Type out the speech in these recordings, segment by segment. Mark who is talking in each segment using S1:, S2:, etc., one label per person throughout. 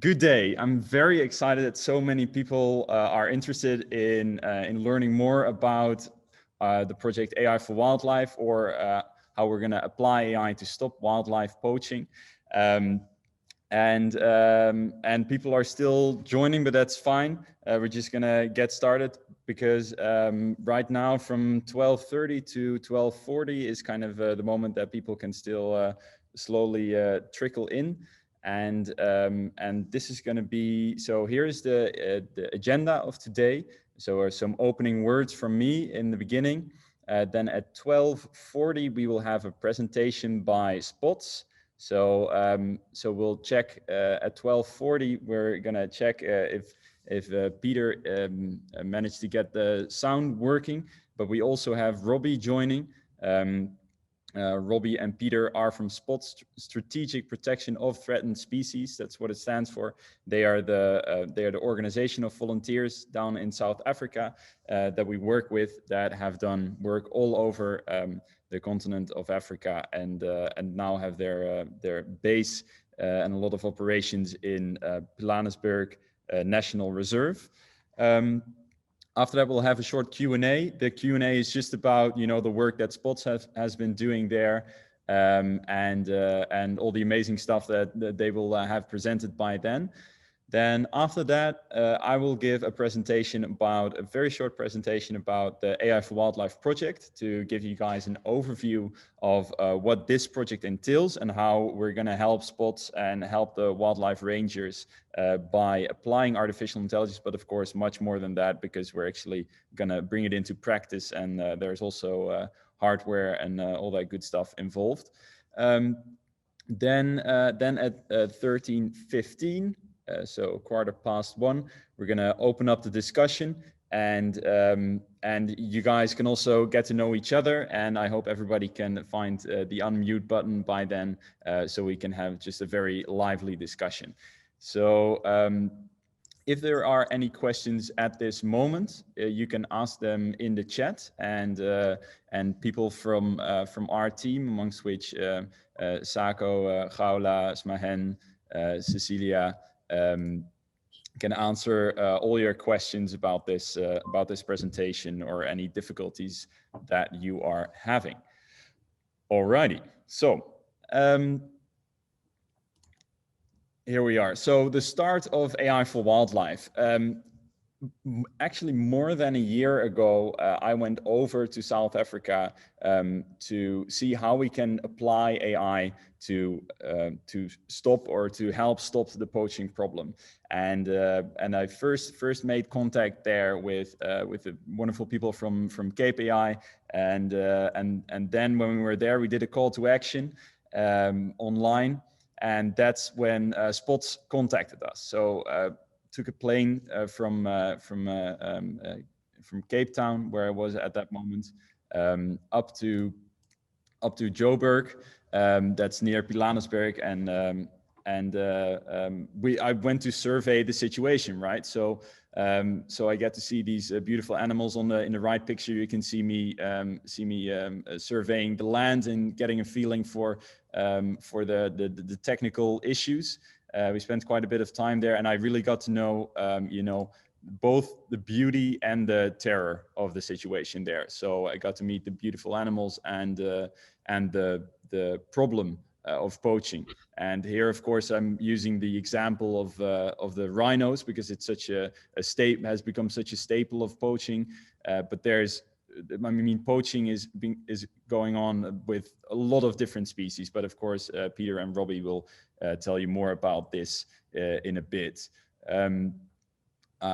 S1: Good day. I'm very excited that so many people are interested in learning more about the project AI for Wildlife, or how we're going to apply AI to stop wildlife poaching. Um, and people are still joining, but that's fine. We're just going to get started because right now from 12:30 to 12:40 is kind of the moment that people can still slowly trickle in. And this is going to be, so here's the agenda of today. So some opening words from me in the beginning. Then at 12:40 we will have a presentation by Spots. So we'll check at 12:40. We're gonna check if Peter managed to get the sound working. But we also have Robbie joining. Robbie and Peter are from SPOT, Strategic Protection of Threatened Species. That's what it stands for. They are the organization of volunteers down in South Africa that we work with, that have done work all over the continent of Africa, and now have their base and a lot of operations in Pilanesberg National Reserve. After that, we'll have a short Q&A. The Q&A is just about, you know, the work that Spots has been doing there, and all the amazing stuff that they will have presented by then. Then after that, I will give a very short presentation about the AI for Wildlife project, to give you guys an overview of what this project entails and how we're going to help Spots and help the wildlife rangers by applying artificial intelligence, but of course much more than that, because we're actually going to bring it into practice, and there's also hardware and all that good stuff involved. Then at 13:15, so 1:15, we're going to open up the discussion, and you guys can also get to know each other, and I hope everybody can find the unmute button by then, so we can have just a very lively discussion. So if there are any questions at this moment, you can ask them in the chat, and people from our team, amongst which Sako, Gaula, Smahen, Cecilia, can answer all your questions about this presentation, or any difficulties that you are having. Alrighty, so here we are. So the start of AI for Wildlife. Actually, more than a year ago, I went over to South Africa to see how we can apply AI to stop, or to help stop, the poaching problem. And I first made contact there with the wonderful people from Cape AI, and then when we were there, we did a call to action online, and that's when Spots contacted us. So took a plane from Cape Town, where I was at that moment, up to Joburg, that's near Pilanesberg, and I went to survey the situation, right? So I get to see these beautiful animals in the right picture. You can see me surveying the land and getting a feeling for the technical issues. We spent quite a bit of time there, and I really got to know, you know, both the beauty and the terror of the situation there. So I got to meet the beautiful animals and the problem of poaching. And here, of course, I'm using the example of the rhinos, because it's such has become such a staple of poaching. But I mean, poaching is going on with a lot of different species. But of course, Peter and Robbie will tell you more about this in a bit.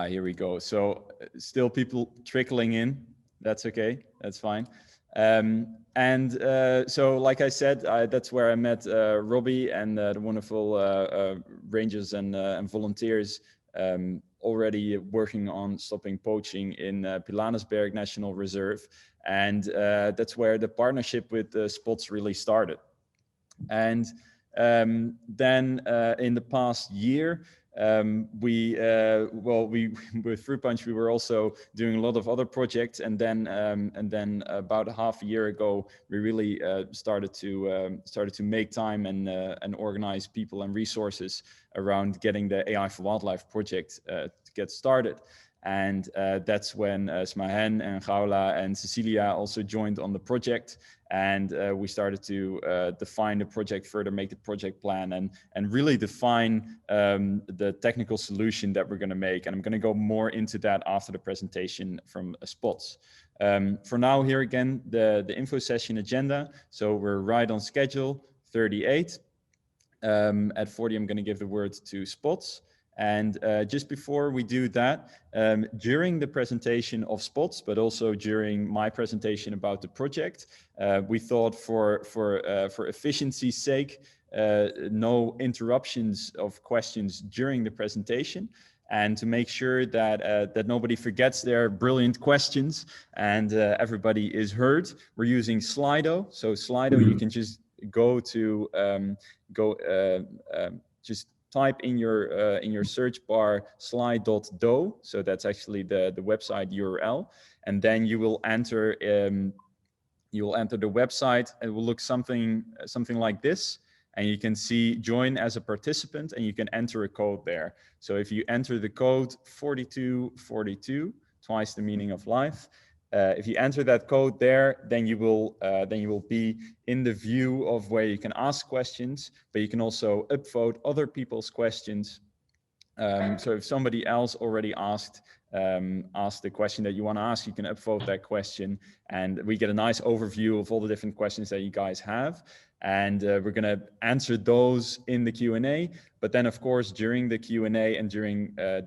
S1: Here we go. So still people trickling in. That's okay. That's fine. So like I said, that's where I met Robbie and the wonderful rangers and volunteers already working on stopping poaching in Pilanesberg National Reserve. And that's where the partnership with Spots really started. And Then in the past year, with Fruit Punch, we were also doing a lot of other projects, and then about a half a year ago, we really started to make time and organize people and resources around getting the AI for Wildlife project to get started. And that's when Smahen and Gaula and Cecilia also joined on the project. And we started to define the project further, make the project plan, and really define the technical solution that we're going to make. And I'm going to go more into that after the presentation from Spots. For now, here again, the info session agenda. So we're right on schedule, 38. At 40, I'm going to give the word to Spots. And just before we do that, during the presentation of Spots, but also during my presentation about the project, we thought for efficiency's sake, no interruptions of questions during the presentation, and to make sure that that nobody forgets their brilliant questions and everybody is heard, we're using Slido. So Slido, you can just go to just type in your search bar slide.do. So that's actually the website URL, and then you will enter the website. It will look something like this, and you can see join as a participant, and you can enter a code there. So if you enter the code 4242, twice the meaning of life, if you enter that code there, then you will be in the view of where you can ask questions, but you can also upvote other people's questions. So if somebody else already asked the question that you want to ask, you can upvote that question, and we get a nice overview of all the different questions that you guys have. And we're going to answer those in the Q&A. But then, of course, during the Q&A and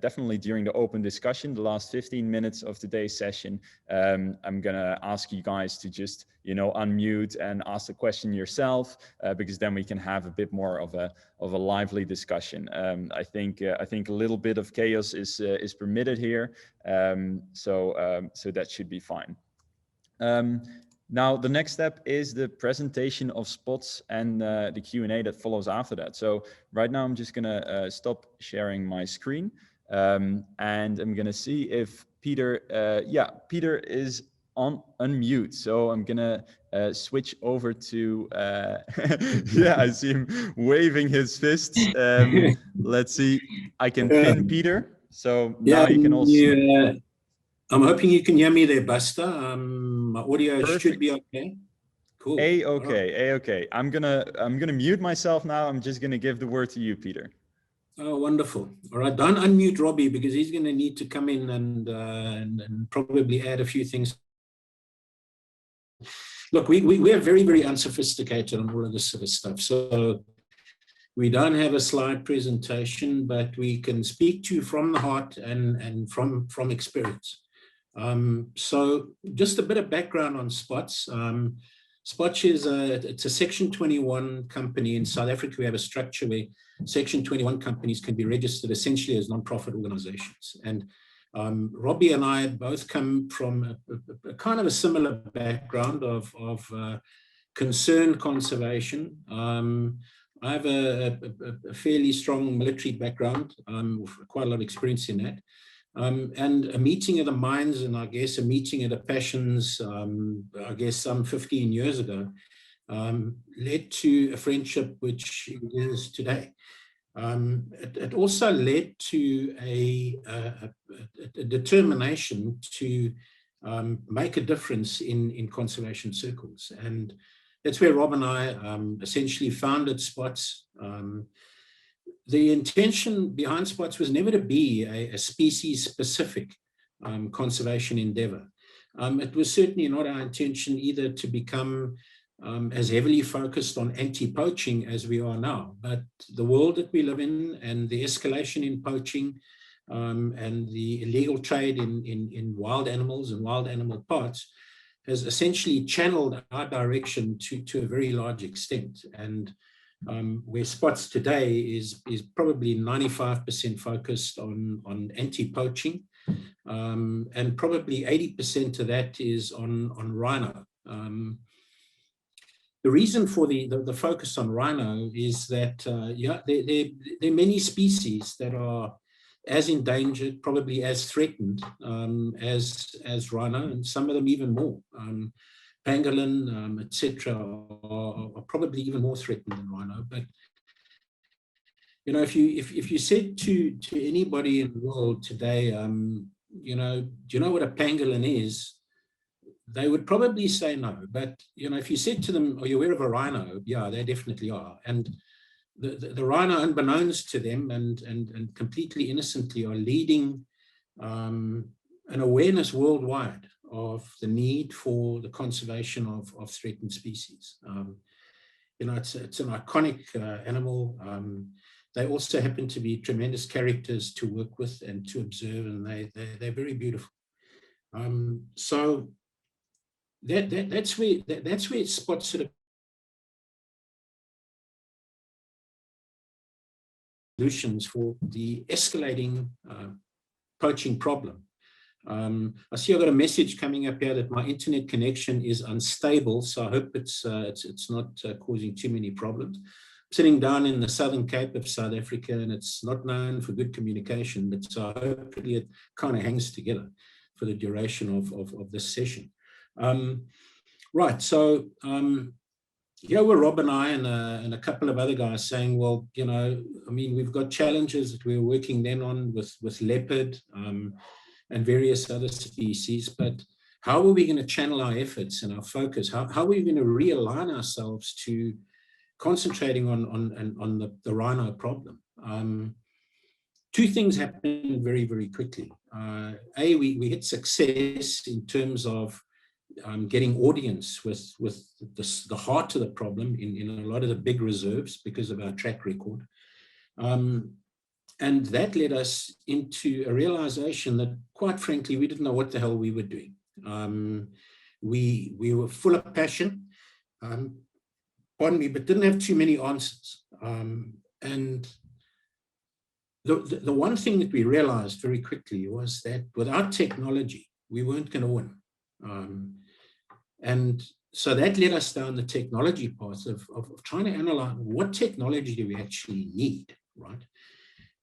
S1: definitely during the open discussion, the last 15 minutes of today's session, I'm going to ask you guys to just, unmute and ask the question yourself, because then we can have a bit more of a lively discussion. I think a little bit of chaos is permitted here, so that should be fine. Now, the next step is the presentation of Spots and the Q&A that follows after that. So right now, I'm just going to stop sharing my screen, and I'm going to see if Peter, Peter is on unmute. So I'm going to switch over to, I see him waving his fists. Let's see, I can pin Peter. So now you can also...
S2: I'm hoping you can hear me there, Buster. My audio should be okay. Cool.
S1: A-okay. I'm gonna mute myself now. I'm just gonna give the word to you, Peter.
S2: Oh, wonderful. All right, don't unmute Robbie, because he's going to need to come in and probably add a few things. Look, we are very, very unsophisticated on all of this sort of stuff. So we don't have a slide presentation, but we can speak to you from the heart and from experience. So just a bit of background on Spots. Spots is it's a Section 21 company. In South Africa, we have a structure where Section 21 companies can be registered essentially as non-profit organizations. And Robbie and I both come from a kind of a similar background of concerned conservation. I have a fairly strong military background, quite a lot of experience in that. And a meeting of the minds, and I guess a meeting of the passions, I guess some 15 years ago, led to a friendship which is today. It also led to a determination to make a difference in conservation circles. And that's where Rob and I essentially founded Spots. The intention behind Spots was never to be a species-specific conservation endeavor. It was certainly not our intention either to become as heavily focused on anti-poaching as we are now, but the world that we live in and the escalation in poaching and the illegal trade in wild animals and wild animal parts has essentially channeled our direction to a very large extent. And where Spots today is probably 95% focused on anti-poaching, and probably 80% of that is on rhino. the reason for the focus on rhino is that, yeah, there are many species that are as endangered, probably as threatened as rhino, and some of them even more. Pangolin, etc., are probably even more threatened than rhino. But you know, if you said to anybody in the world today, you know, do you know what a pangolin is? They would probably say no. But you know, if you said to them, "Are you aware of a rhino?" Yeah, they definitely are. And the rhino, unbeknownst to them and completely innocently, are leading an awareness worldwide of the need for the conservation of threatened species. You know, it's an iconic animal. They also happen to be tremendous characters to work with and to observe, and they're very beautiful. So that's where spot sort of solutions for the escalating poaching problem. I see I've got a message coming up here that my internet connection is unstable, so I hope it's not causing too many problems. I'm sitting down in the Southern Cape of South Africa, and it's not known for good communication, but so hopefully it kind of hangs together for the duration of this session. Right, so here were Rob and I and a couple of other guys saying, well, you know, I mean, we've got challenges that we were working then on with leopard and various other species, but how are we going to channel our efforts and our focus? How are we going to realign ourselves to concentrating on the rhino problem? Two things happened very, very quickly. We hit success in terms of getting audience with the heart of the problem in a lot of the big reserves because of our track record. And that led us into a realization that, quite frankly, we didn't know what the hell we were doing. We were full of passion, pardon me, but didn't have too many answers. And the one thing that we realized very quickly was that without technology, we weren't going to win. And so that led us down the technology path of trying to analyze what technology do we actually need, right?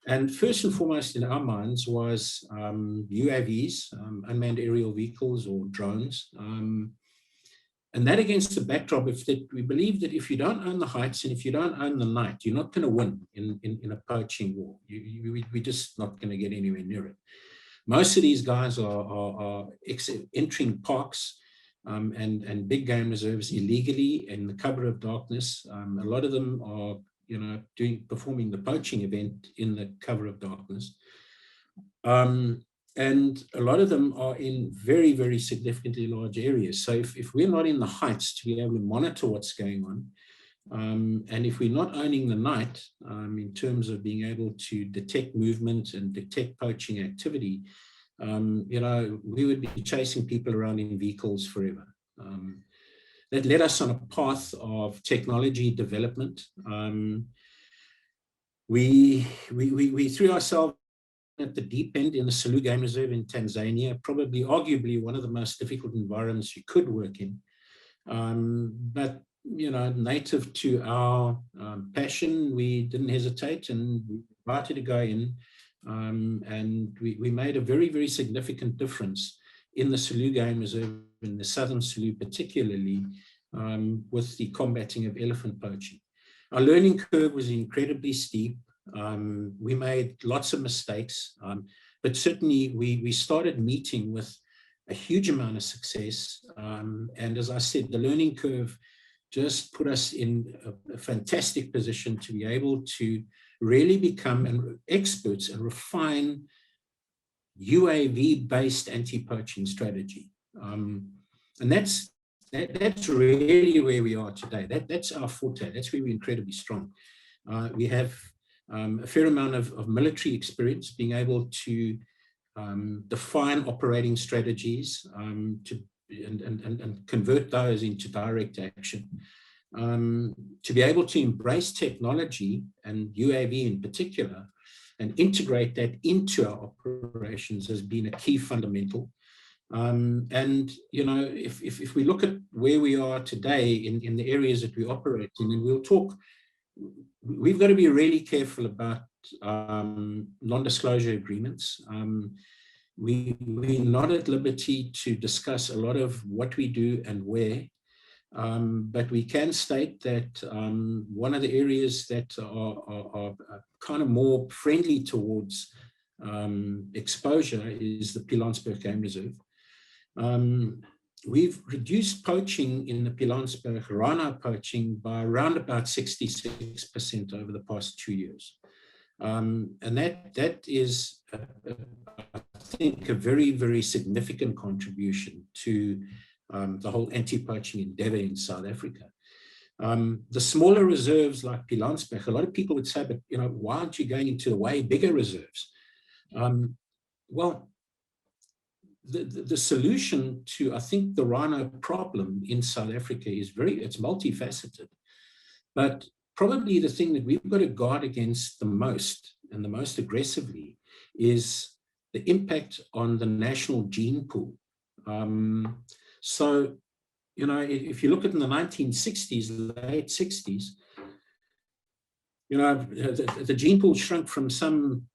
S2: And first and foremost in our minds was UAVs, unmanned aerial vehicles or drones. And that against the backdrop of that, we believe that if you don't own the heights and if you don't own the night, you're not going to win in a poaching war. We're just not going to get anywhere near it. Most of these guys are entering parks and big game reserves illegally in the cover of darkness. A lot of them are, you know, performing the poaching event in the cover of darkness. And a lot of them are in very, very significantly large areas. So if we're not in the heights to be able to monitor what's going on, and if we're not owning the night in terms of being able to detect movement and detect poaching activity, you know, we would be chasing people around in vehicles forever. That led us on a path of technology development. We threw ourselves at the deep end in the Selous Game Reserve in Tanzania, probably arguably one of the most difficult environments you could work in. But, you know, native to our passion, we didn't hesitate and we invited to go in. And we made a very, very significant difference in the Selous Game Reserve, in the Southern Selous particularly, with the combating of elephant poaching. Our learning curve was incredibly steep. We made lots of mistakes, but certainly we started meeting with a huge amount of success. And as I said, the learning curve just put us in a fantastic position to be able to really become experts and refine UAV-based anti-poaching strategy. And that's really where we are today. That's our forte. That's where we're incredibly strong. We have a fair amount of military experience, being able to define operating strategies and convert those into direct action. To be able to embrace technology and UAV in particular and integrate that into our operations has been a key fundamental. And, you know, if we look at where we are today in the areas that we operate in, and we'll talk, we've got to be really careful about non-disclosure agreements. We're not at liberty to discuss a lot of what we do and where, but we can state that one of the areas that are kind of more friendly towards exposure is the Pilanesberg Game Reserve. We've reduced poaching in the Pilanesberg, rhino poaching, by around about 66% over the past 2 years. And that is, I think, a very, very significant contribution to the whole anti-poaching endeavor in South Africa. The smaller reserves like Pilanesberg, a lot of people would say, but, you know, why aren't you going into the way bigger reserves? Well, the solution to, I think, the rhino problem in South Africa is it's multifaceted. But probably the thing that we've got to guard against the most, and the most aggressively, is the impact on the national gene pool. So, you know, if you look at in the 1960s, late 60s, you know, the gene pool shrunk from some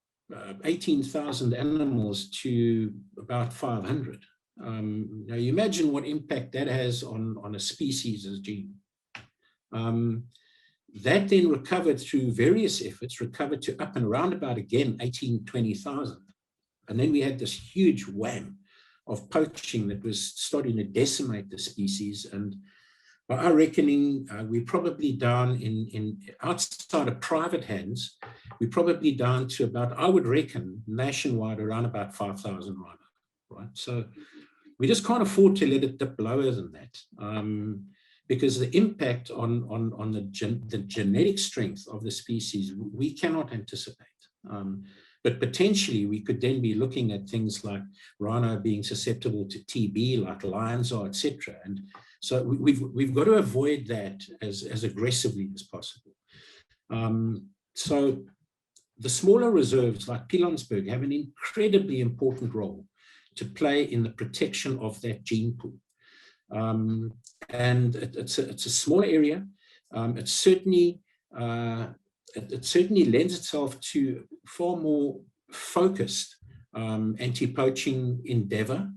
S2: 18,000 animals to about 500. Now you imagine what impact that has on a species as gene. That then recovered through various efforts, recovered to up and around about again 20,000. And then we had this huge wham of poaching that was starting to decimate the species. And by our reckoning, we're probably down in outside of private hands, we're probably down to about, I would reckon, nationwide around about 5,000 rhino, right? So we just can't afford to let it dip lower than that, because the impact on the genetic strength of the species, we cannot anticipate. But potentially we could then be looking at things like rhino being susceptible to TB, like lions are, etc. And so we've got to avoid that as aggressively as possible. So the smaller reserves like Pilanesberg have an incredibly important role to play in the protection of that gene pool. And it's a smaller area. It certainly lends itself to far more focused anti-poaching endeavor.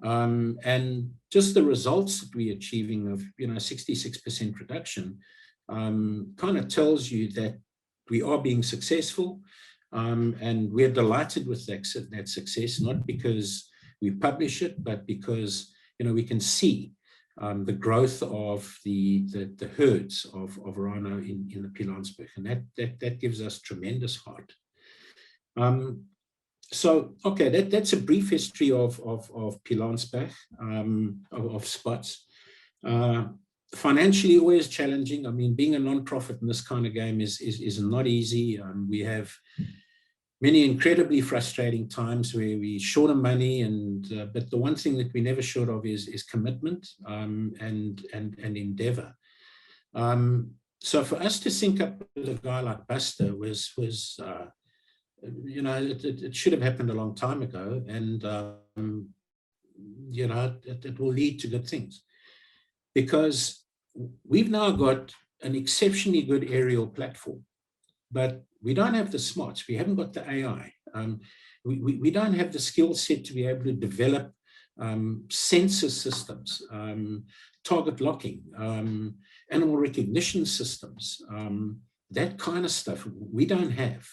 S2: And just the results that we're achieving of 66% reduction kind of tells you that we are being successful, and we're delighted with that success, not because we publish it, but because we can see the growth of the herds of rhino in the Pilanesberg, and that gives us tremendous heart. So, okay, that's a brief history of Pilanesberg, of spots. Financially, always challenging. I mean, being a non-profit in this kind of game is not easy. We have many incredibly frustrating times where we're short of money, but the one thing that we never short of is commitment and endeavor. So for us to sync up with a guy like Buster was it should have happened a long time ago, and it will lead to good things, because we've now got an exceptionally good aerial platform, but we don't have the smarts. We haven't got the AI. We don't have the skill set to be able to develop sensor systems, target locking, animal recognition systems, that kind of stuff we don't have.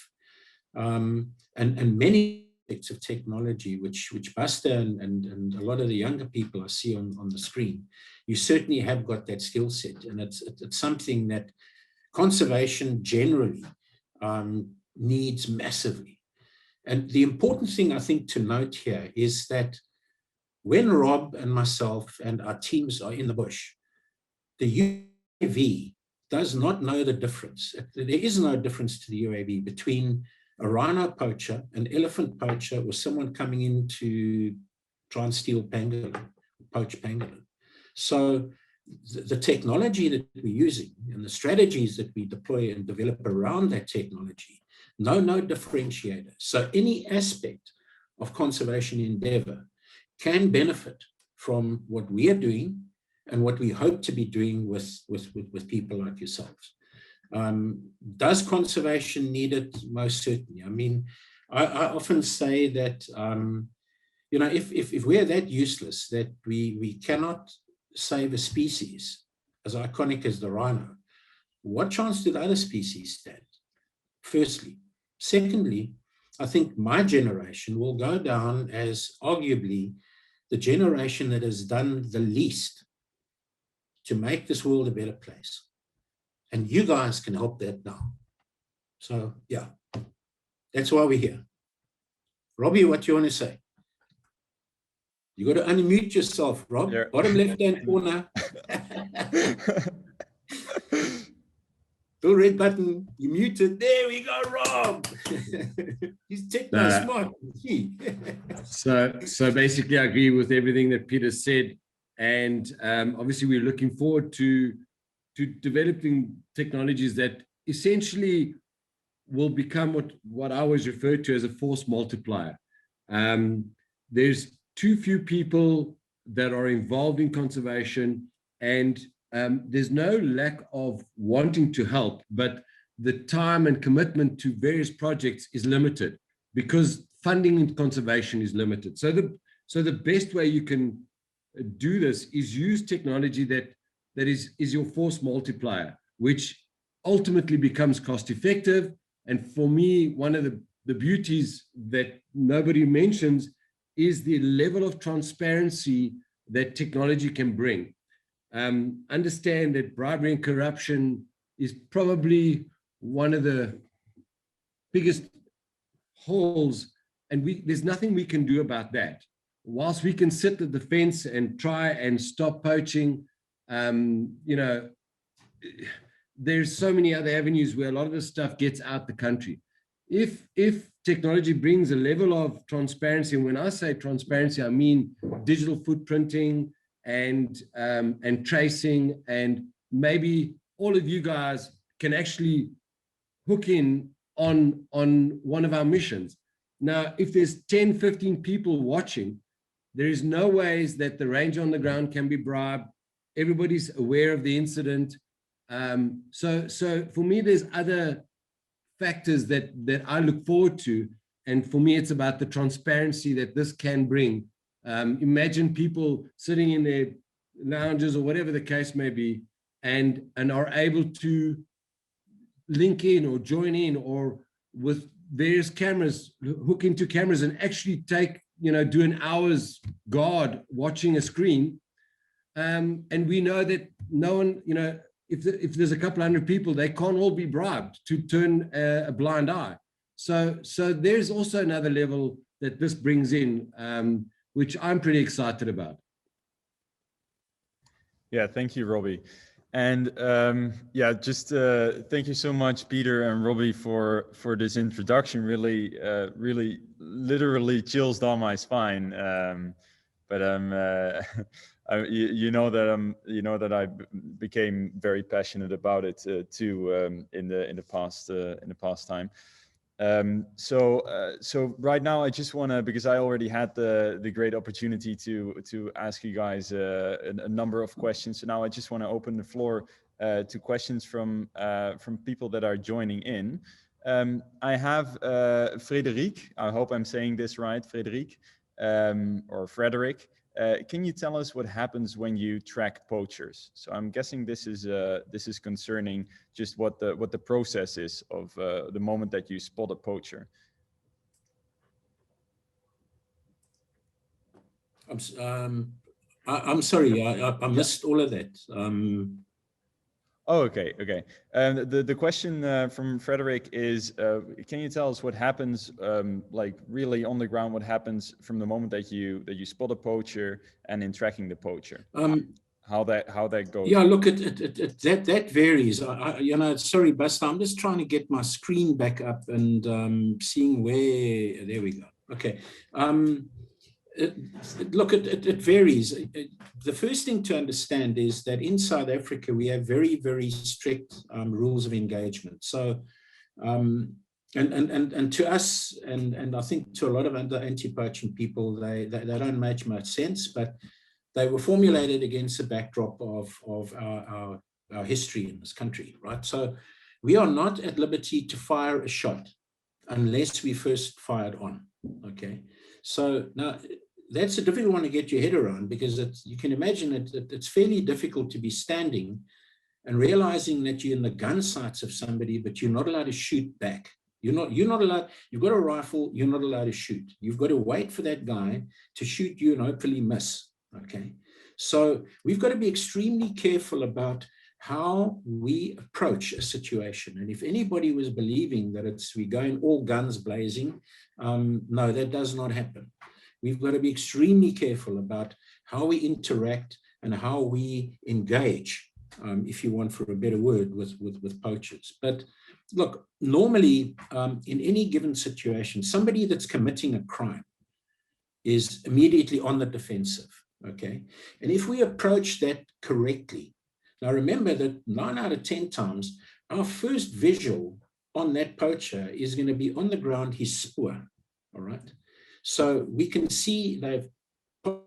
S2: And many aspects of technology, which Buster and a lot of the younger people I see on the screen, you certainly have got that skill set. And it's something that conservation generally needs massively. And the important thing I think to note here is that when Rob and myself and our teams are in the bush, the UAV does not know the difference. There is no difference to the UAV between a rhino poacher, an elephant poacher, or someone coming in to try and steal pangolin, poach pangolin. So the technology that we're using and the strategies that we deploy and develop around that technology, no differentiator. So any aspect of conservation endeavor can benefit from what we are doing and what we hope to be doing with people like yourselves. Does conservation need it? Most certainly. I mean, I often say that, you know, if we're that useless that we cannot save a species as iconic as the rhino, what chance do the other species stand? Firstly. Secondly, I think my generation will go down as arguably the generation that has done the least to make this world a better place. And you guys can help that now. So, yeah, that's why we're here. Robbie, what do you want to say? You got to unmute yourself, Rob.
S1: There.
S2: Bottom left-hand corner. Little red button. You muted. There we go, Rob. He's techno smart.
S3: So basically, I agree with everything that Peter said, and obviously, we're looking forward to developing technologies that essentially will become what I always refer to as a force multiplier. There's too few people that are involved in conservation, and there's no lack of wanting to help, but the time and commitment to various projects is limited because funding in conservation is limited. So the best way you can do this is use technology that is your force multiplier, which ultimately becomes cost effective. And for me, one of the beauties that nobody mentions is the level of transparency that technology can bring. Understand that bribery and corruption is probably one of the biggest holes, and there's nothing we can do about that. Whilst we can sit at the fence and try and stop poaching, you know, there's so many other avenues where a lot of this stuff gets out the country. If technology brings a level of transparency, and when I say transparency, I mean digital footprinting and tracing, and maybe all of you guys can actually hook in on one of our missions. Now, if there's 10, 15 people watching, there is no ways that the ranger on the ground can be bribed. Everybody's aware of the incident. So for me, there's other factors that I look forward to. And for me, it's about the transparency that this can bring. Imagine people sitting in their lounges or whatever the case may be, and are able to link in or join in, or with various cameras, hook into cameras and actually take, you know, do an hour's guard watching a screen. And we know that no one, you know, if there's a couple hundred people, they can't all be bribed to turn a blind eye. So there's also another level that this brings in, which I'm pretty excited about.
S1: Yeah, thank you, Robbie. And yeah, just thank you so much, Peter and Robbie, for this introduction. Really, literally chills down my spine. But you know that I became very passionate about it too in the past time. So right now I just want to, because I already had the great opportunity to ask you guys a number of questions. So now I just want to open the floor to questions from people that are joining in. I have Frederic. I hope I'm saying this right, Frederic, or Frederick. Can you tell us what happens when you track poachers? So I'm guessing this is concerning just what the process is of the moment that you spot a poacher.
S2: I'm sorry, I missed all of that.
S1: Oh, okay. The question from Frederick is, can you tell us what happens, like really on the ground, what happens from the moment that you spot a poacher and in tracking the poacher? How that goes?
S2: Yeah, look, that varies. You know, sorry, Basta, I'm just trying to get my screen back up and seeing where. There we go. Okay. Look, it varies. The first thing to understand is that in South Africa, we have very, very strict rules of engagement. So And to us, and I think to a lot of other anti-poaching people, they don't make much sense, but they were formulated against the backdrop of our history in this country, right? So we are not at liberty to fire a shot unless we first fired on, okay? So now that's a difficult one to get your head around, because you can imagine it's fairly difficult to be standing and realizing that you're in the gun sights of somebody, but you're not allowed to shoot back. You're not allowed, you've got a rifle, you're not allowed to shoot. You've got to wait for that guy to shoot you and hopefully miss, okay? So we've got to be extremely careful about how we approach a situation. And if anybody was believing that we're going all guns blazing, no, that does not happen. We've got to be extremely careful about how we interact and how we engage, if you want for a better word, with poachers. But look, normally in any given situation, somebody that's committing a crime is immediately on the defensive, okay? And if we approach that correctly, now remember that 9 out of 10 times, our first visual on that poacher is going to be on the ground, his spoor, all right? So we can see they've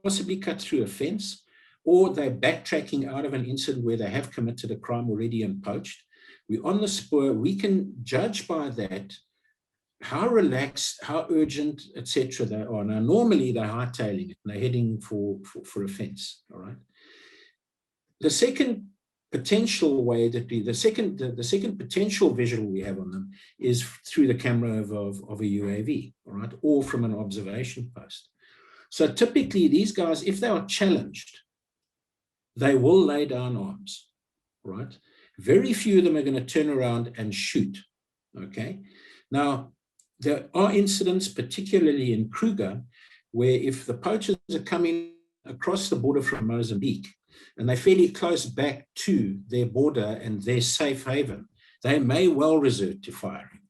S2: possibly cut through a fence, or they're backtracking out of an incident where they have committed a crime already and poached. We're on the spoor. We can judge by that how relaxed, how urgent, etc. they are. Now, normally they're hightailing it and they're heading for a fence, all right? The second potential way that the second potential visual we have on them is through the camera of a UAV, all right, or from an observation post. So typically these guys, if they are challenged, they will lay down arms, right? Very few of them are going to turn around and shoot, okay? Now, there are incidents, particularly in Kruger, where if the poachers are coming across the border from Mozambique and they're fairly close back to their border and their safe haven, they may well resort to firing.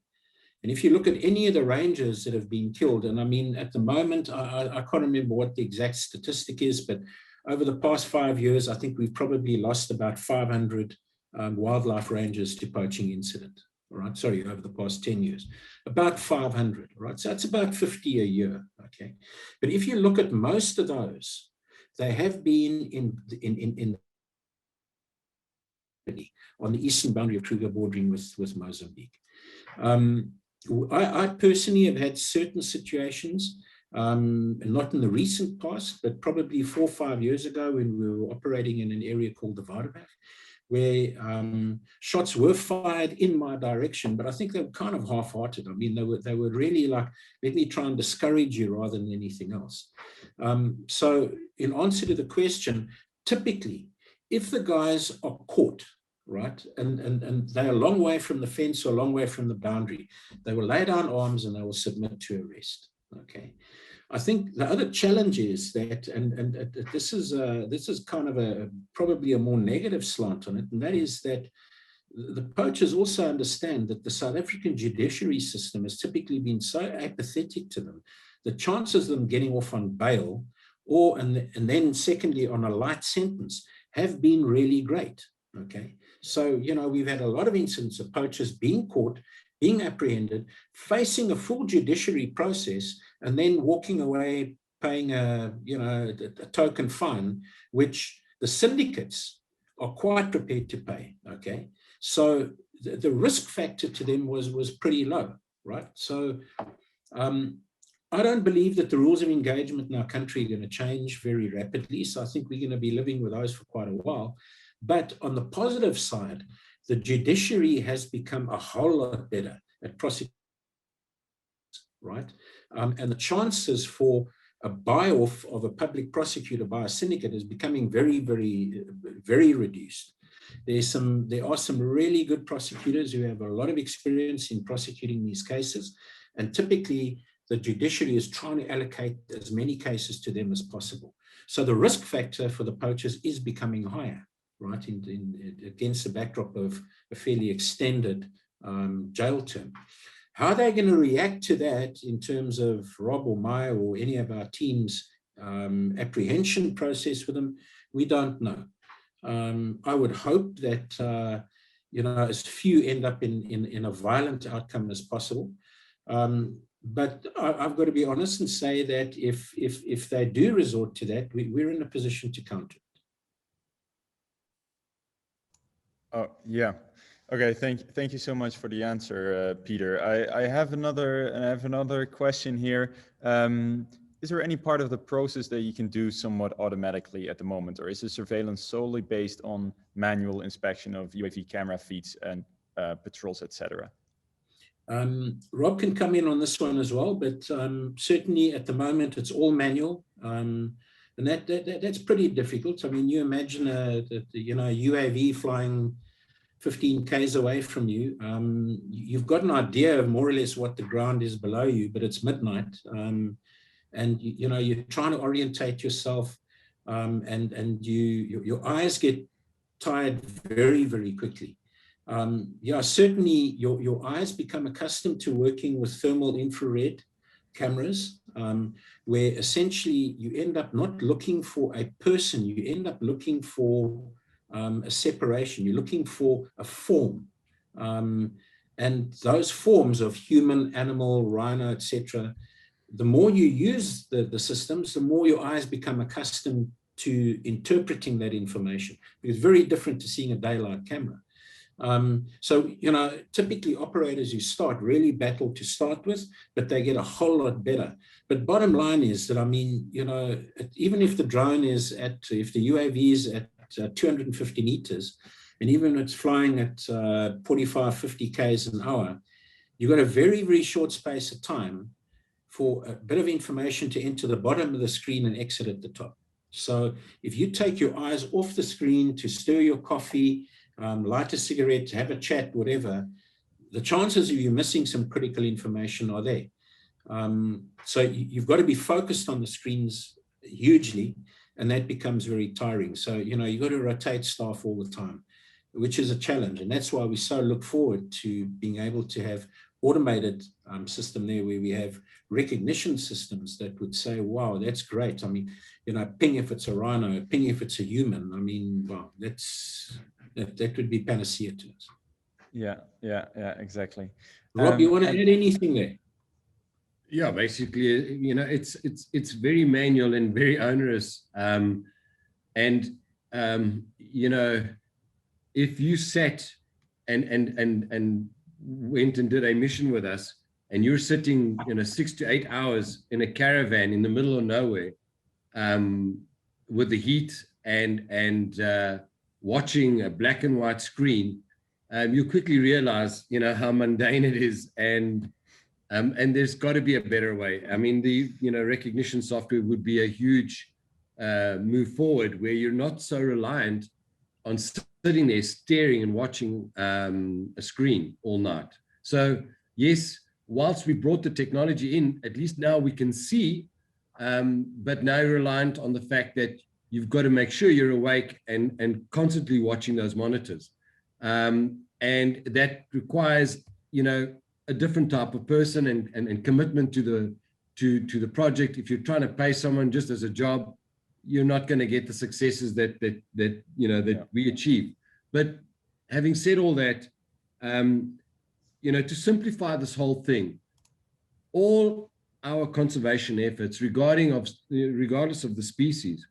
S2: And if you look at any of the rangers that have been killed, and I mean, at the moment, I can't remember what the exact statistic is, but over the past 5 years, I think we've probably lost about 500 wildlife rangers to poaching incident, all right? Sorry, over the past 10 years, about 500, right? So that's about 50 a year, okay? But if you look at most of those, they have been on the eastern boundary of Kruger bordering with Mozambique. I personally have had certain situations, not in the recent past, but probably 4 or 5 years ago when we were operating in an area called the Waterberg, where shots were fired in my direction, but I think they were kind of half-hearted. I mean, they were really like, let me try and discourage you rather than anything else. So in answer to the question, typically, if the guys are caught, right, and they're a long way from the fence or a long way from the boundary, they will lay down arms and they will submit to arrest, okay? I think the other challenge is that, and this is kind of probably a more negative slant on it, and that is that the poachers also understand that the South African judiciary system has typically been so apathetic to them, the chances of them getting off on bail, and then secondly on a light sentence, have been really great, okay? So, you know, we've had a lot of incidents of poachers being caught, being apprehended, facing a full judiciary process, and then walking away paying a token fine, which the syndicates are quite prepared to pay, okay? So the risk factor to them was pretty low, right? So I don't believe that the rules of engagement in our country are going to change very rapidly. So I think we're going to be living with those for quite a while. But on the positive side, the judiciary has become a whole lot better at prosecuting, right? And the chances for a buy-off of a public prosecutor by a syndicate is becoming very, very, very reduced. There are some really good prosecutors who have a lot of experience in prosecuting these cases, and typically the judiciary is trying to allocate as many cases to them as possible. So the risk factor for the poachers is becoming higher, right, against the backdrop of a fairly extended jail term. How they're going to react to that in terms of Rob or Maya or any of our team's apprehension process with them, we don't know. I would hope that, as few end up in a violent outcome as possible. But I've got to be honest and say that if they do resort to that, we're in a position to counter it.
S1: Oh, yeah. Okay, thank you so much for the answer, Peter. I have another question here. Is there any part of the process that you can do somewhat automatically at the moment, or is the surveillance solely based on manual inspection of UAV camera feeds and patrols, etc.?
S2: Rob can come in on this one as well, but certainly at the moment it's all manual, and that's pretty difficult. I mean, you imagine a UAV flying 15 k's away from you. You've got an idea of more or less what the ground is below you, but it's midnight, and you're trying to orientate yourself, and your eyes get tired very, very quickly. Yeah, certainly your eyes become accustomed to working with thermal infrared cameras, where essentially you end up not looking for a person, you end up looking for a separation, you're looking for a form. And those forms of human, animal, rhino, etc., the more you use the systems, the more your eyes become accustomed to interpreting that information. It's very different to seeing a daylight camera. So, typically operators who start really battle to start with, but they get a whole lot better. But bottom line is that, I mean, even if the drone is if the UAV is at 250 meters, and even if it's flying at 45, 50 k's an hour, you've got a very, very short space of time for a bit of information to enter the bottom of the screen and exit at the top. So if you take your eyes off the screen to stir your coffee, light a cigarette, have a chat, whatever, the chances of you missing some critical information are there. So you've got to be focused on the screens hugely, and that becomes very tiring. So, you've got to rotate staff all the time, which is a challenge. And that's why we so look forward to being able to have automated system there where we have recognition systems that would say, wow, that's great. I mean, ping if it's a rhino, ping if it's a human. I mean, wow, that would be panacea to us.
S1: Yeah, exactly.
S2: Rob, you want to add anything there?
S3: Yeah, basically, it's very manual and very onerous. If you sat and went and did a mission with us, and you're sitting 6 to 8 hours in a caravan in the middle of nowhere, with the heat and watching a black and white screen, you quickly realize how mundane it is, and there's got to be a better way. I mean, the recognition software would be a huge move forward, where you're not so reliant on sitting there staring and watching a screen all night. So yes, whilst we brought the technology in, at least now we can see, but now you're reliant on the fact that you've got to make sure you're awake and constantly watching those monitors. And that requires, a different type of person and commitment to the project. If you're trying to pay someone just as a job, you're not going to get the successes that we achieve. But having said all that, to simplify this whole thing, all our conservation efforts regardless of the species,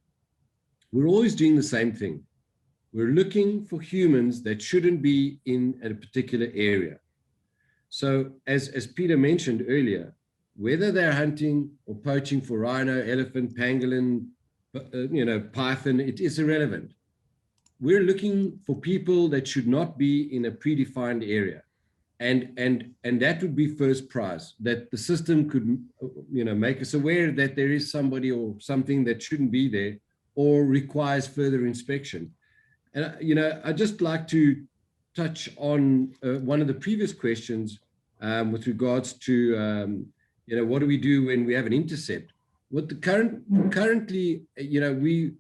S3: we're always doing the same thing. We're looking for humans that shouldn't be in a particular area. So as Peter mentioned earlier, whether they're hunting or poaching for rhino, elephant, pangolin, python, it is irrelevant. We're looking for people that should not be in a predefined area. And that would be first prize, that the system could, make us aware that there is somebody or something that shouldn't be there or requires further inspection. And, I'd just like to touch on one of the previous questions with regards to, what do we do when we have an intercept? Currently, we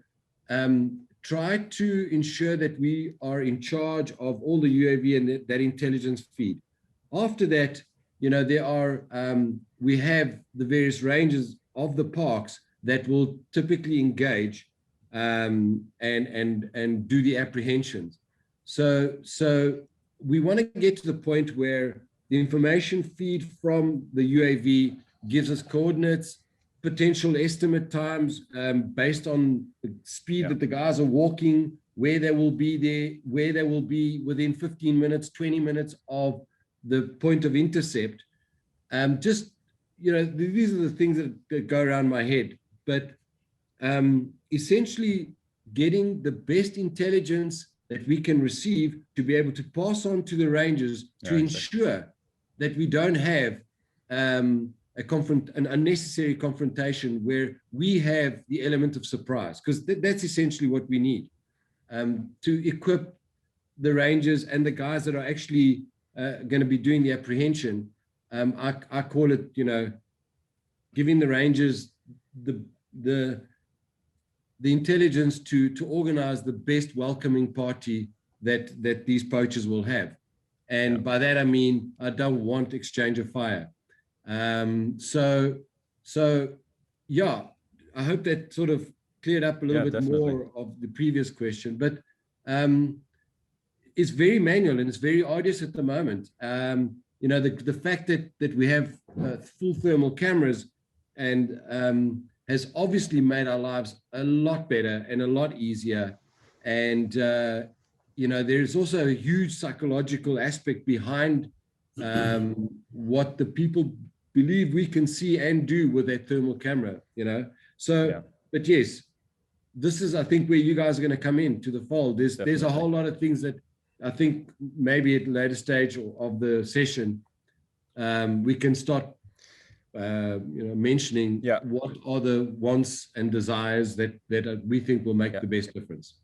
S3: try to ensure that we are in charge of all the UAV and that intelligence feed. After that, we have the various ranges of the parks that will typically engage and do the apprehensions. So we want to get to the point where The information feed from the UAV gives us coordinates, potential estimate times based on the speed that the guys are walking, where they will be there, where they will be within 15 minutes, 20 minutes of the point of intercept. Just, you know, these are the things that go around my head. But essentially getting the best intelligence that we can receive to be able to pass on to the rangers to ensure that we don't have an unnecessary confrontation where we have the element of surprise, because that's essentially what we need to equip the rangers and the guys that are actually going to be doing the apprehension. I call it, you know, giving the rangers the intelligence to organize the best welcoming party that these poachers will have. And by that, I mean, I don't want exchange of fire. So yeah, I hope that sort of cleared up a little bit more of the previous question, but it's very manual and it's very arduous at the moment. You know, the fact that we have full thermal cameras and has obviously made our lives a lot better and a lot easier. And you know, there's also a huge psychological aspect behind what the people believe we can see and do with that thermal camera, you know. So, but yes, this is, I think, where you guys are going to come into the fold. There's a whole lot of things that I think maybe at a later stage of the session, we can start you know, mentioning what are the wants and desires that we think will make the best difference.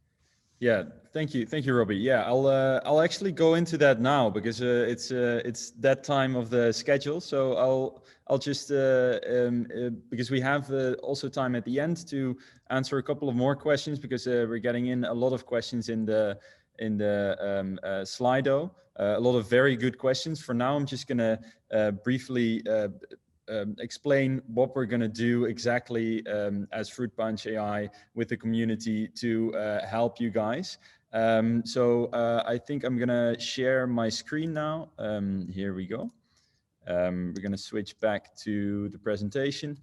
S1: Yeah, thank you, Robbie. Yeah, I'll actually go into that now because it's that time of the schedule. So I'll just because we have also time at the end to answer a couple of more questions, because we're getting in a lot of questions in the Slido. A lot of very good questions. For now, I'm just gonna briefly explain what we're going to do exactly as Fruit Punch AI with the community to help you guys. So I think I'm going to share my screen now. Here we go. We're going to switch back to the presentation.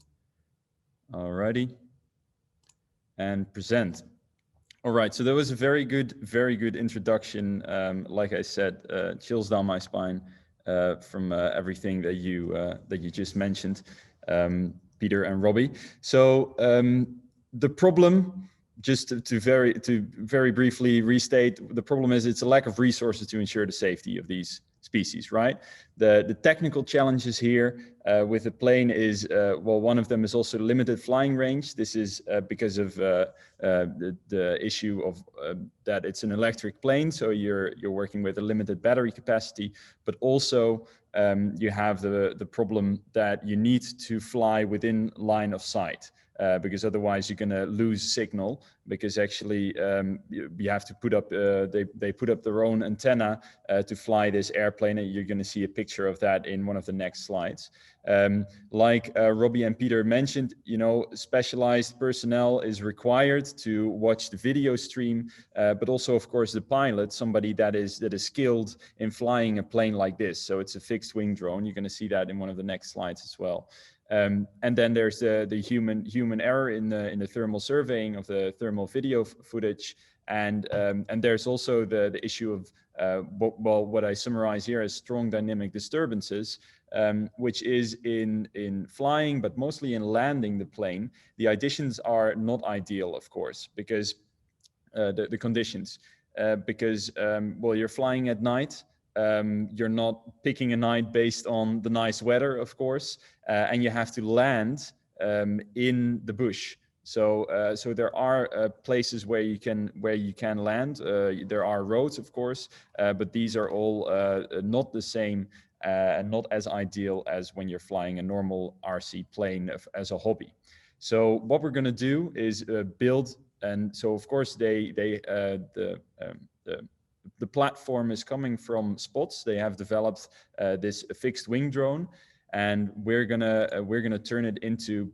S1: Alrighty. And present. All right, so that was a very good introduction. Like I said, chills down my spine. From everything that you just mentioned, Peter and Robbie. So the problem, just to very briefly restate, the problem is it's a lack of resources to ensure the safety of these species, right? The technical challenges here with the plane is, well, one of them is also limited flying range. This is because of the issue of that it's an electric plane, so you're working with a limited battery capacity, but also you have the problem that you need to fly within line of sight. Because otherwise you're going to lose signal, because actually you have to put up, they put up their own antenna to fly this airplane, and you're going to see a picture of that in one of the next slides. Like Robbie and Peter mentioned, you know, specialized personnel is required to watch the video stream, but also, of course, the pilot, somebody that is skilled in flying a plane like this. So it's a fixed wing drone. You're going to see that in one of the next slides as well. And then there's the human error in the thermal surveying of the thermal video footage, and there's also the issue of what I summarize here as strong dynamic disturbances, which is in flying, but mostly in landing the plane. The additions are not ideal, of course, because the conditions, because well, you're flying at night. You're not picking a night based on the nice weather, of course, and you have to land in the bush. So there are places where you can land. There are roads, of course, but these are all not the same and not as ideal as when you're flying a normal RC plane as a hobby. So what we're going to do is build, and so of course the platform is coming from Spots. They have developed this fixed wing drone, and we're gonna turn it into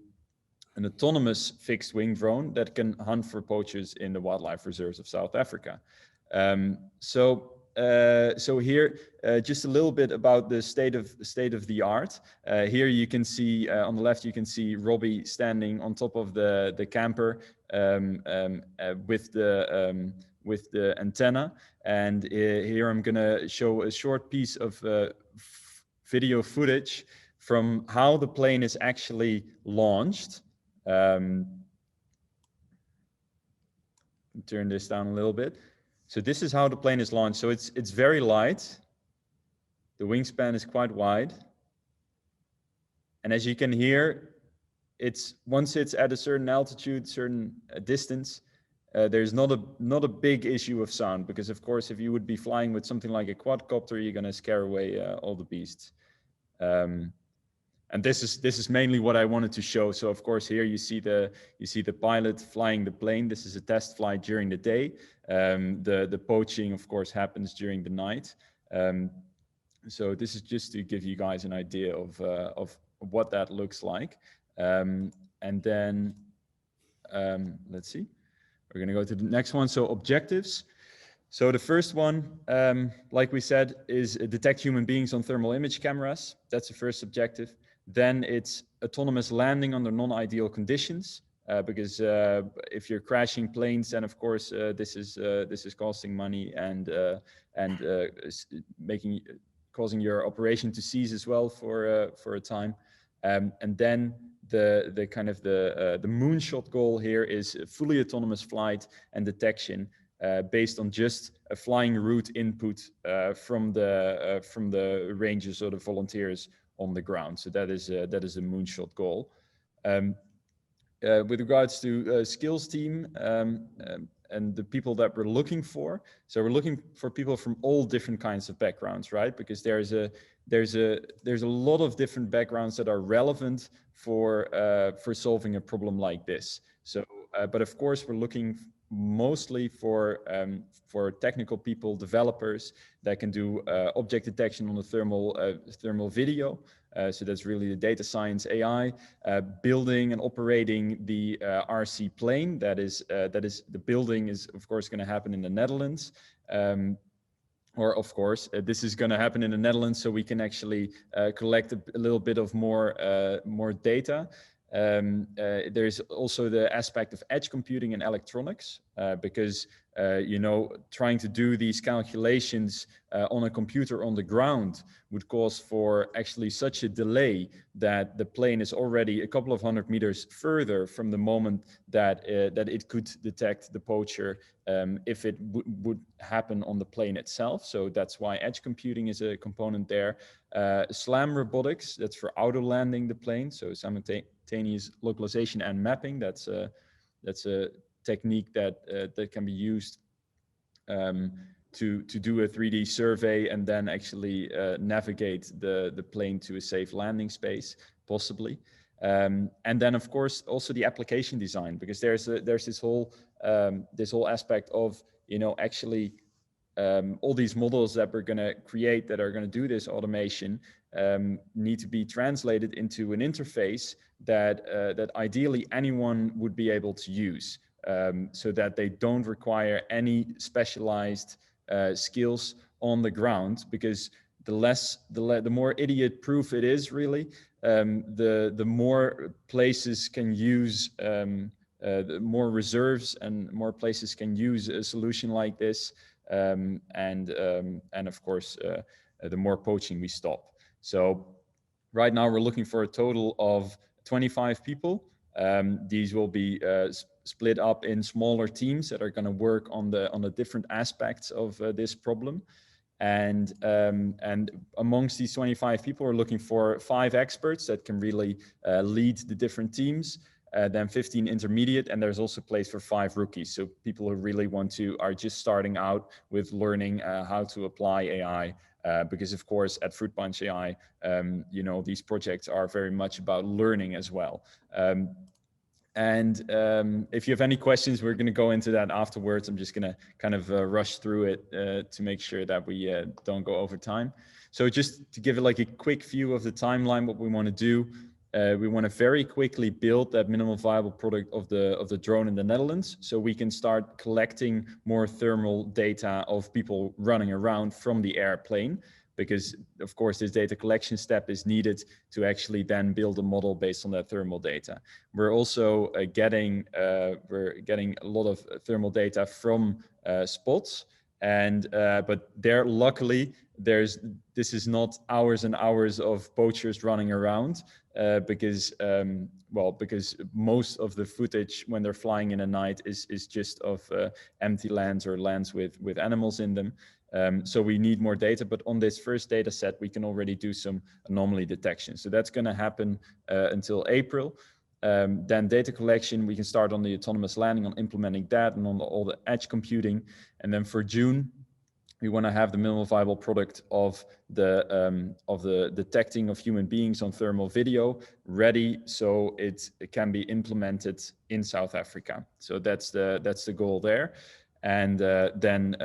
S1: an autonomous fixed wing drone that can hunt for poachers in the wildlife reserves of South Africa. So so here, just a little bit about the state of the art. Here you can see on the left, you can see Robbie standing on top of the camper with the antenna. And here I'm gonna show a short piece of video footage from how the plane is actually launched. Turn this down a little bit. So this is how the plane is launched. So it's very light. The wingspan is quite wide. And as you can hear, once it's at a certain altitude, certain distance, there's not a big issue of sound, because of course, if you would be flying with something like a quadcopter, you're gonna scare away all the beasts. And this is mainly what I wanted to show. So of course here you see the pilot flying the plane. This is a test flight during the day. The poaching, of course, happens during the night. So this is just to give you guys an idea of what that looks like. And then let's see. We're going to go to the next one. So objectives. So the first one, like we said, is detect human beings on thermal image cameras. That's the first objective. Then it's autonomous landing under non-ideal conditions, because if you're crashing planes, then of course this is costing money and causing your operation to cease as well for a time. And then the kind of the moonshot goal here is fully autonomous flight and detection based on just a flying route input from the rangers or the volunteers on the ground. So that is a moonshot goal. With regards to skills team and the people that we're looking for, so we're looking for people from all different kinds of backgrounds, right? Because there's a lot of different backgrounds that are relevant for solving a problem like this. So, but of course, we're looking mostly for technical people, developers that can do object detection on the thermal video. So that's really the data science AI, building and operating the RC plane. That is the building is of course going to happen in the Netherlands. Or of course, this is going to happen in the Netherlands, so we can actually collect a little bit of more data. There's also the aspect of edge computing and electronics, because trying to do these calculations on a computer on the ground would cause for actually such a delay that the plane is already a couple of 100 meters further from the moment that it could detect the poacher if it would happen on the plane itself. So that's why edge computing is a component there. SLAM robotics, that's for auto landing the plane, so simultaneous localization and mapping. That's a technique that can be used to do a 3D survey and then actually navigate the plane to a safe landing space, possibly. And then, of course, also the application design, because there's this whole aspect of actually all these models that we're going to create that are going to do this automation need to be translated into an interface that ideally anyone would be able to use, so that they don't require any specialized skills on the ground, because the more idiot-proof it is, really, the more places can use, the more reserves and more places can use a solution like this, and of course, the more poaching we stop. So right now we're looking for a total of 25 people. These will be split up in smaller teams that are going to work on the different aspects of this problem. And amongst these 25 people, we're looking for 5 experts that can really lead the different teams, then 15 intermediate, and there's also place for 5 rookies. So people who really are just starting out with learning how to apply AI. Because of course, at Fruit Punch AI, these projects are very much about learning as well. If you have any questions, we're going to go into that afterwards. I'm just going to kind of rush through it to make sure that we don't go over time. So just to give it like a quick view of the timeline, what we want to do. we want to very quickly build that minimal viable product of the drone in the Netherlands, so we can start collecting more thermal data of people running around from the airplane. Because of course this data collection step is needed to actually then build a model based on that thermal data. We're also getting a lot of thermal data from spots, and but there luckily this is not hours and hours of poachers running around, because because most of the footage when they're flying in a night is just of empty lands or lands with animals in them. So we need more data, but on this first data set, we can already do some anomaly detection. So that's going to happen until April. Then data collection, we can start on the autonomous landing, on implementing that, and on all the edge computing. And then for June, we want to have the minimal viable product of the detecting of human beings on thermal video ready, so it can be implemented in South Africa. So that's the goal there. And then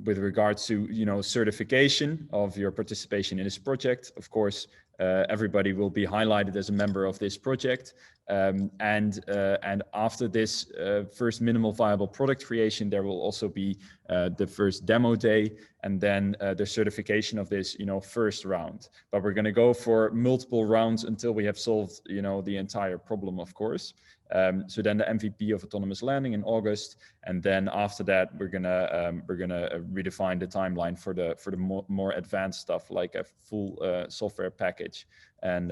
S1: with regards to certification of your participation in this project, of course, everybody will be highlighted as a member of this project. And after this first minimal viable product creation, there will also be the first demo day, and then the certification of this first round. But we're going to go for multiple rounds until we have solved the entire problem, of course. So then the MVP of autonomous landing in August, and then after that we're gonna redefine the timeline for the more advanced stuff, like a full software package and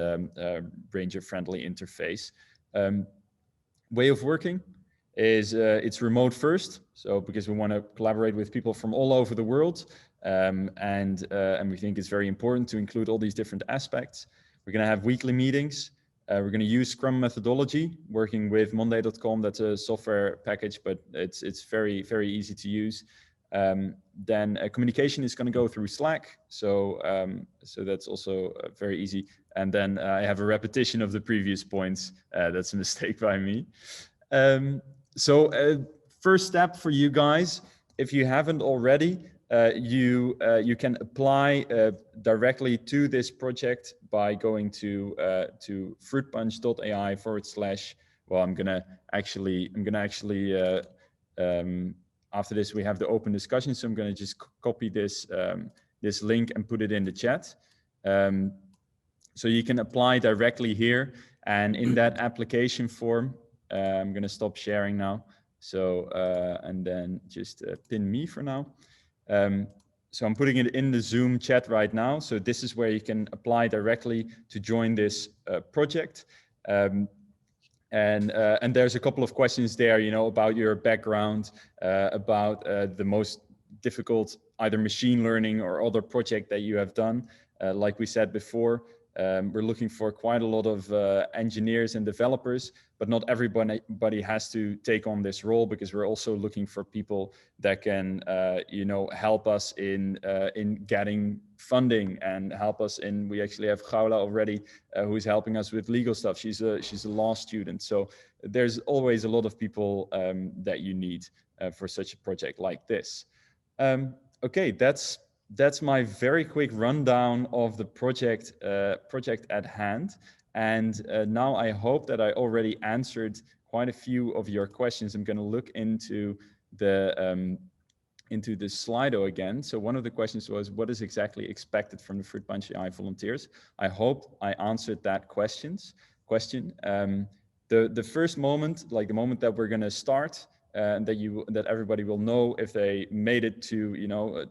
S1: ranger-friendly interface. Way of working is it's remote first, so because we want to collaborate with people from all over the world, and we think it's very important to include all these different aspects. We're going to have weekly meetings. We're going to use Scrum methodology, working with Monday.com. That's a software package, but it's very, very easy to use. Then communication is going to go through Slack, so that's also very easy. And then I have a repetition of the previous points. That's a mistake by me. First step for you guys, if you haven't already, you can apply directly to this project by going to fruitpunch.ai / well, I'm gonna actually after this we have the open discussion, so I'm gonna just copy this this link and put it in the chat. So you can apply directly here, and in that application form, I'm gonna stop sharing now. So and then just pin me for now. So I'm putting it in the Zoom chat right now. So this is where you can apply directly to join this project. And there's a couple of questions there, about your background, about the most difficult either machine learning or other project that you have done. Like we said before, we're looking for quite a lot of engineers and developers, but not everybody has to take on this role, because we're also looking for people that can, help us in getting funding and help us in. We actually have Gaula already, who's helping us with legal stuff. She's a law student, so there's always a lot of people that you need for such a project like this. Okay, that's my very quick rundown of the project at hand. And now I hope that I already answered quite a few of your questions. I'm going to look into the Slido again. So one of the questions was, what is exactly expected from the Fruit Punch AI volunteers? I hope I answered that question. The first moment, like the moment that we're going to start, that everybody will know if they made it to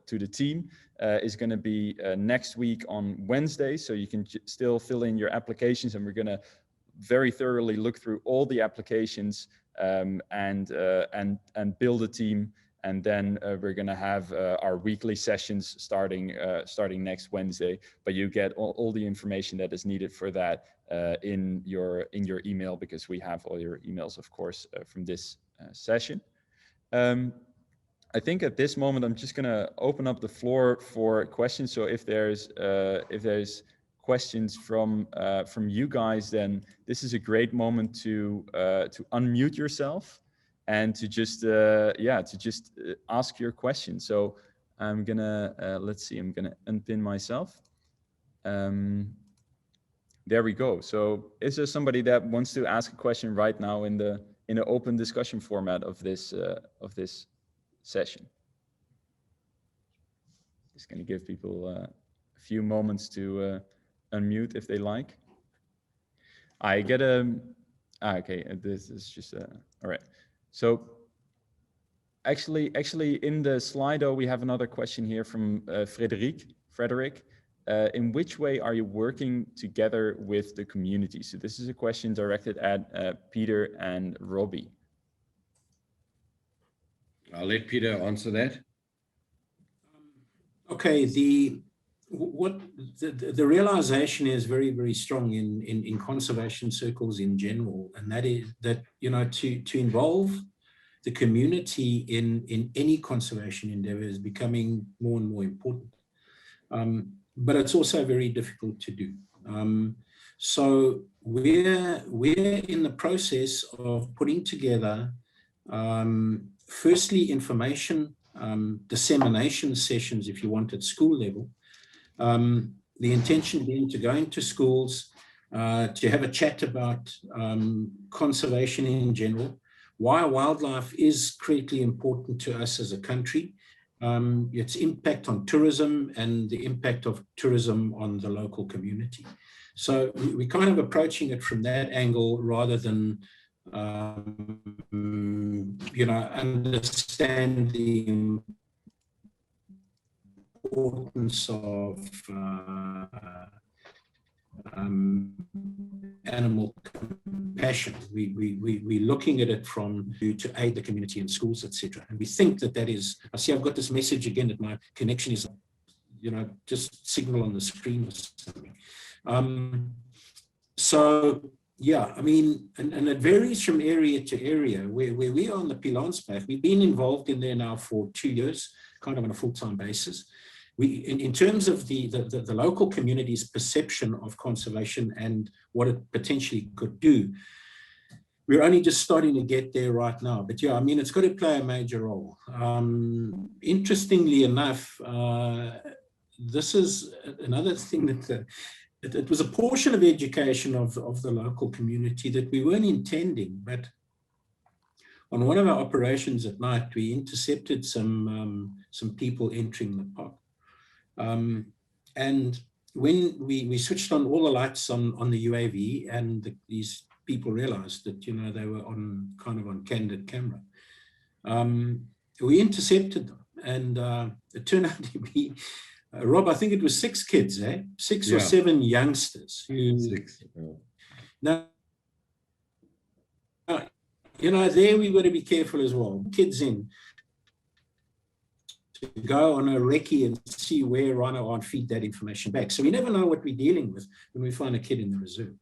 S1: to the team, is going to be next week on Wednesday. So you can still fill in your applications, and we're going to very thoroughly look through all the applications and build a team. And then we're going to have our weekly sessions starting next Wednesday. But you get all the information that is needed for that in your email, because we have all your emails, of course, from this session. I think at this moment I'm just going to open up the floor for questions. So if there's questions from you guys, then this is a great moment to unmute yourself and to just ask your question. So I'm gonna let's see, I'm gonna unpin myself. there we go. So is there somebody that wants to ask a question right now in the open discussion format of this session? Just going to give people a few moments to unmute if they like. I get a okay. This is just all right. So actually, in the Slido we have another question here from Frederick. In which way are you working together with the community? So this is a question directed at Peter and Robbie.
S3: I'll let Peter answer that.
S2: Okay, the realization is very, very strong in conservation circles in general, and that is that, you know, to involve the community in any conservation endeavor is becoming more and more important. But it's also very difficult to do. So we're in the process of putting together, firstly, information dissemination sessions, if you want, at school level. The intention being to go into schools, to have a chat about conservation in general, why wildlife is critically important to us as a country, its impact on tourism and the impact of tourism on the local community. So we're kind of approaching it from that angle rather than you know, understand the importance of animal compassion. We're looking at it from to aid the community in schools, etc. And we think that is. I see I've got this message again that my connection is, you know, just signal on the screen or something. So. Yeah, I mean, and it varies from area to area. Where we are on the Pilansberg, we've been involved in there now for 2 years, kind of on a full-time basis. In terms of the local community's perception of conservation and what it potentially could do, we're only just starting to get there right now. But yeah, I mean, it's got to play a major role. Interestingly enough, this is another thing that it was a portion of education of the local community that we weren't intending, but on one of our operations at night, we intercepted some people entering the park. And when we switched on all the lights on the UAV, and these people realized that, you know, they were kind of on candid camera, we intercepted them, and it turned out to be Rob, I think it was 6 kids, six or 7 youngsters who.
S3: 6.
S2: Now, you know, there we got to be careful as well. Kids in to go on a recce and see where rhino are and feed that information back. So we never know what we're dealing with when we find a kid in the reserve.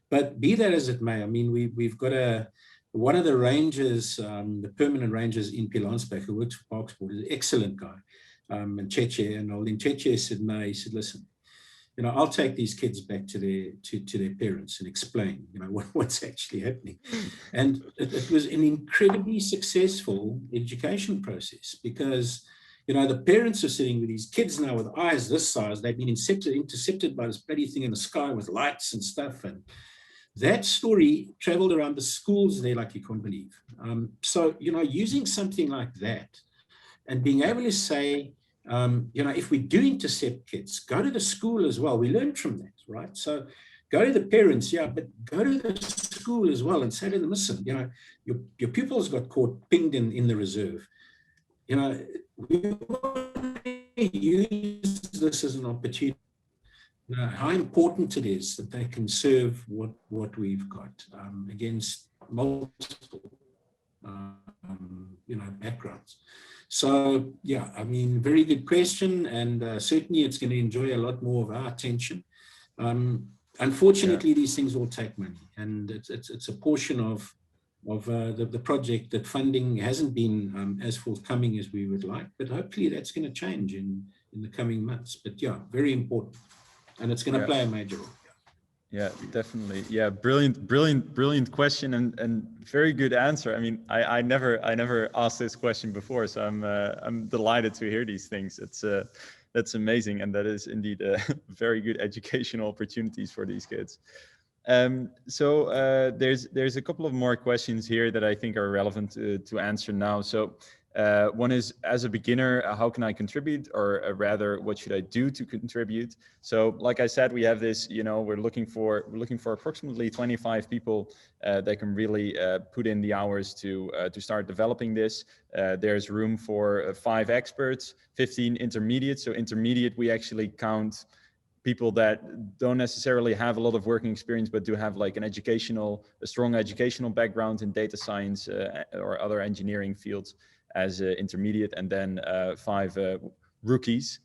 S2: But be that as it may, I mean, we've got one of the rangers, the permanent rangers in Pilansberg, who works for Parksport, is an excellent guy. And Cheche, and old Cheche said, no, he said, listen, you know, I'll take these kids back to their parents and explain, you know, what's actually happening. And it was an incredibly successful education process because, you know, the parents are sitting with these kids now with eyes this size. They've been intercepted by this bloody thing in the sky with lights and stuff. And that story traveled around the schools there like you can't believe. So, you know, using something like that and being able to say, you know, if we do intercept kids, go to the school as well. We learn from that, right? So go to the parents, yeah, but go to the school as well and say to them, listen, you know, your pupils got caught, pinged in the reserve. You know, we want to use this as an opportunity. You know, how important it is that they can serve what we've got against multiple, you know, backgrounds. So, yeah, I mean, very good question, and certainly it's going to enjoy a lot more of our attention. Unfortunately, these things all take money, and it's a portion of the project that funding hasn't been as forthcoming as we would like, but hopefully that's going to change in the coming months. But yeah, very important, and it's going to play a major role.
S1: Yeah, definitely. Yeah, brilliant question and very good answer. I mean, I never asked this question before, so I'm delighted to hear these things. It's That's amazing, and that is indeed very good educational opportunities for these kids. There's a couple of more questions here that I think are relevant to answer now. So one is, as a beginner, how can I contribute, or rather, what should I do to contribute? So, like I said, we have this. We're looking for approximately 25 people that can really put in the hours to start developing this. There's room for 5 experts, 15 intermediate. So intermediate, we actually count people that don't necessarily have a lot of working experience, but do have like a strong educational background in data science or other engineering fields as intermediate, and then 5 rookies.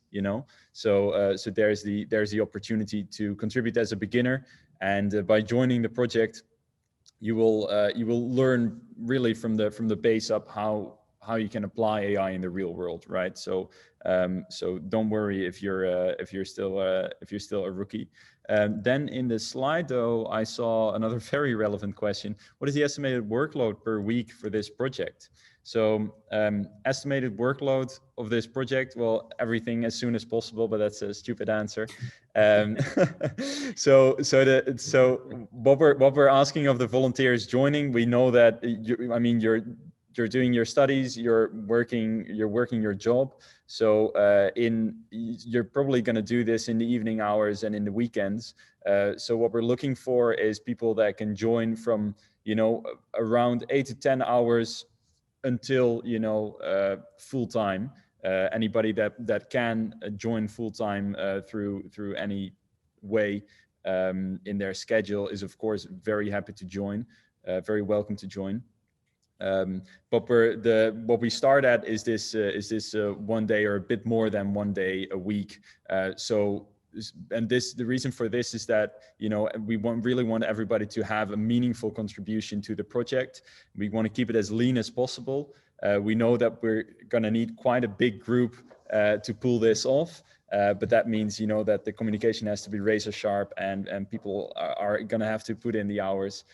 S1: So there's the opportunity to contribute as a beginner, and by joining the project, you will learn really from the base up how you can apply AI in the real world, right? So don't worry if you're still a rookie. Then in the slide, though, I saw another very relevant question. What is the estimated workload per week for this project? So estimated workload of this project, well, everything as soon as possible, but that's a stupid answer. So what we're asking of the volunteers joining, we know that you're doing your studies, you're working your job. So you're probably going to do this in the evening hours and in the weekends. So what we're looking for is people that can join from around 8 to 10 hours until full time. Anybody that can join full time through any way in their schedule is, of course, very happy to join, very welcome to join. But what we start at is this 1 day or a bit more than 1 day a week. The reason for this is that we really want everybody to have a meaningful contribution to the project. We want to keep it as lean as possible. We know that we're going to need quite a big group to pull this off, but that means that the communication has to be razor sharp, and people are going to have to put in the hours.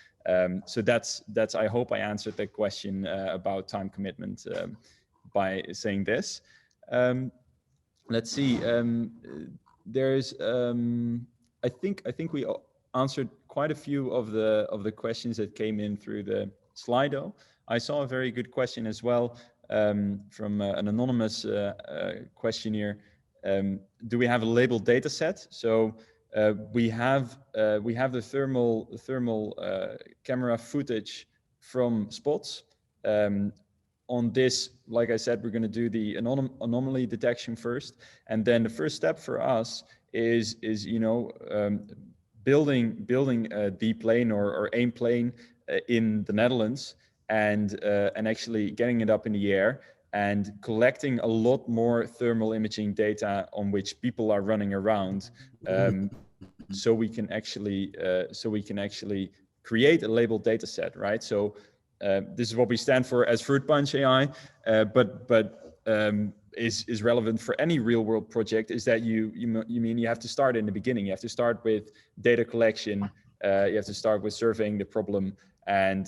S1: So that's I hope I answered the question about time commitment by saying this. Let's see. There's I think we answered quite a few of the questions that came in through the Slido. I saw a very good question as well from an anonymous questionnaire. Do we have a labeled data set? So we have the thermal camera footage from spots. On this, like I said, we're going to do the anomaly detection first, and then the first step for us is building a D plane or AIM plane in the Netherlands, and actually getting it up in the air and collecting a lot more thermal imaging data on which people are running around, so we can actually create a labeled data set, right? So this is what we stand for as Fruit Punch AI, but is relevant for any real world project, is that you have to start in the beginning. You have to start with data collection. You have to start with surveying the problem, and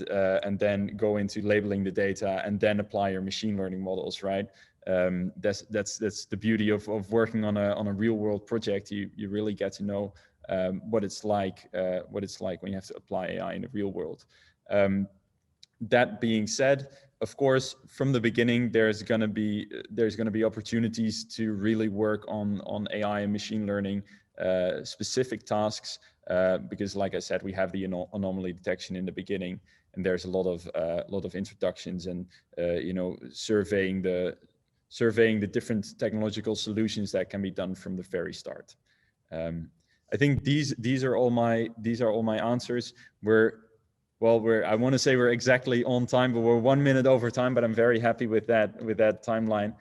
S1: then go into labeling the data, and then apply your machine learning models, right? That's the beauty of working on a real world project. You really get to know what it's like when you have to apply AI in the real world. That being said, of course, from the beginning, there's going to be opportunities to really work on AI and machine learning specific tasks, because, like I said, we have the anomaly detection in the beginning, and there's a lot of introductions and surveying the different technological solutions that can be done from the very start. I think these are all my answers. I want to say we're exactly on time, but we're 1 minute over time. But I'm very happy with that timeline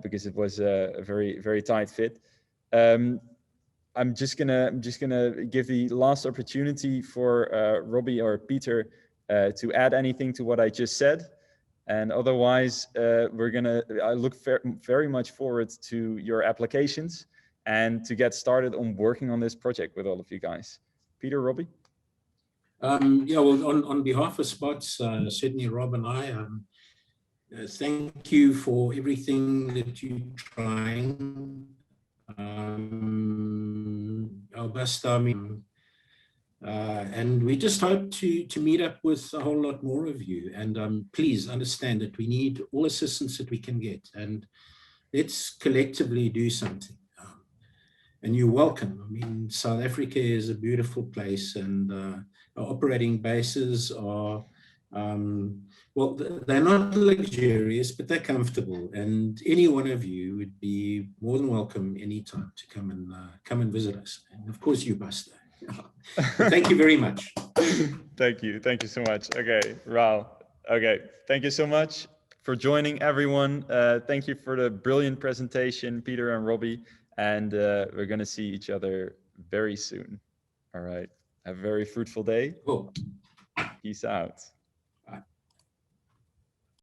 S1: because it was a very, very tight fit. I'm just gonna give the last opportunity for Robbie or Peter to add anything to what I just said, and otherwise I look very much forward to your applications and to get started on working on this project with all of you guys. Peter, Robbie.
S2: Yeah, well, on behalf of Spots, Sydney, Rob, and I, thank you for everything that you're trying. And we just hope to meet up with a whole lot more of you. And please understand that we need all assistance that we can get. And let's collectively do something. And you're welcome. I mean, South Africa is a beautiful place, and our operating bases are, well, they're not luxurious, but they're comfortable. And any one of you would be more than welcome anytime to come and visit us. And of course, you, Buster. Thank you very much.
S1: Thank you. Thank you so much. Okay, Rao. Okay, thank you so much for joining, everyone. Thank you for the brilliant presentation, Peter and Robbie. And we're going to see each other very soon. All right. Have a very fruitful day.
S2: Cool.
S1: Peace out.